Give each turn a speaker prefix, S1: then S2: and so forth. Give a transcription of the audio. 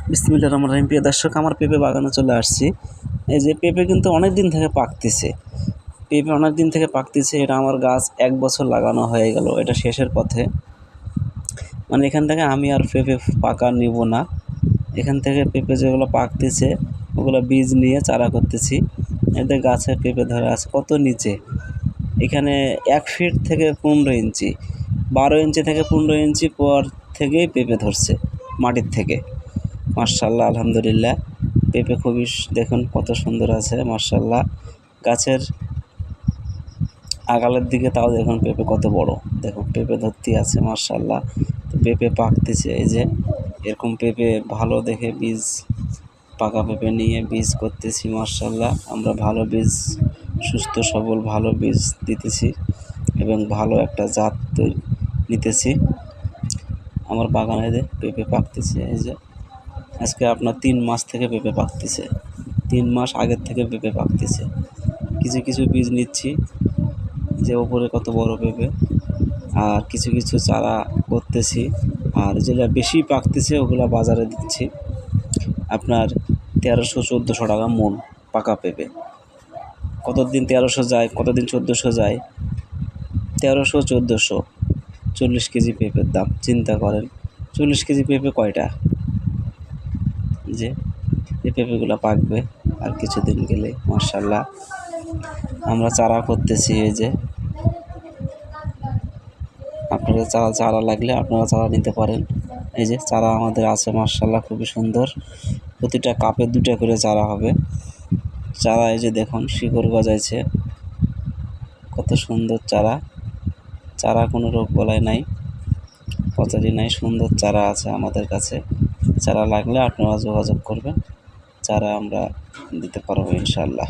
S1: বিসমিল্লাহির রহমানির রহিম। প্রিয় দর্শক, আমার পেঁপে বাগানে চলে আসছি। এই যে পেঁপে কিন্তু অনেক দিন থেকে পাকতেছে, এটা আমার গাছ 1 বছর লাগানো হয়ে গেল, এটা শেষের পথে। মানে এখান থেকে আমি আর পেঁপে পাকা নিব না। এখান থেকে পেঁপে যেগুলো পাকতেছে ওগুলো বীজ নিয়ে চারা করতেছি। এতে গাছে পেঁপে ধরে আছে কত নিচে, এখানে 1 ফিট থেকে 15 ইঞ্চি, 12 ইঞ্চি থেকে 15 ইঞ্চি পর থেকেই পেঁপে ধরছে মাটির থেকে। মাশাআল্লাহ, আলহামদুলিল্লাহ। পেঁপে খুবই দেখুন কত সুন্দর আছে, মাশাআল্লাহ। গাছের আগালের দিকে তাও দেখুন পেঁপে কত বড়, দেখুন পেঁপে ধরতে আছে, মাশাআল্লাহ। তো পেঁপে পাকতেছে, এই যে এরকম পেঁপে ভালো দেখে বীজ, পাকা পেঁপে নিয়ে বীজ করতেছি, মাশাআল্লাহ। আমরা ভালো বীজ, সুস্থ সবল ভালো বীজ দিতেছি এবং ভালো একটা জাত নিতেছি। আমার বাগানে যে পেঁপে পাকতেছে, এই যে আজকে আপনার 3 মাস থেকে পেঁপে পাকতেছে, 3 মাস আগের থেকে পেঁপে পাকতেছে। কিছু কিছু বীজ নিচ্ছি, যে ওপরে কত বড় পেঁপে, আর কিছু কিছু চারা করতেছি। আর যেটা বেশি পাকতেছে ওগুলা বাজারে দিচ্ছি আপনার 1300-1400 টাকা মন পাকা পেঁপে। কতদিন 1300 যায়, কতদিন 1400 যায়। 1300-1400, 40 কেজি পেঁপের দাম, চিন্তা করেন 40 কেজি পেঁপে কয়টা। যে এই পেঁপেগুলো পাকবে আর কিছুদিন গেলে, মাশাআল্লাহ। আমরা চারা করতেছি, এই যে আপনাদের চারা লাগলে আপনারা চারা নিতে পারেন। এই যে চারা আমাদের আছে, মাশাআল্লাহ, খুবই সুন্দর। প্রতিটা কাপে 2টা করে চারা হবে। চারা এই যে দেখুন শিকড় গজাইছে, কত সুন্দর চারা কোনো রোগ বলাই নাই, পচারি নাই, সুন্দর চারা আছে আমাদের কাছে। চারা লাগলে আপনারা যোগাযোগ করবেন, চারা আমরা দিতে পারবো ইনশাআল্লাহ।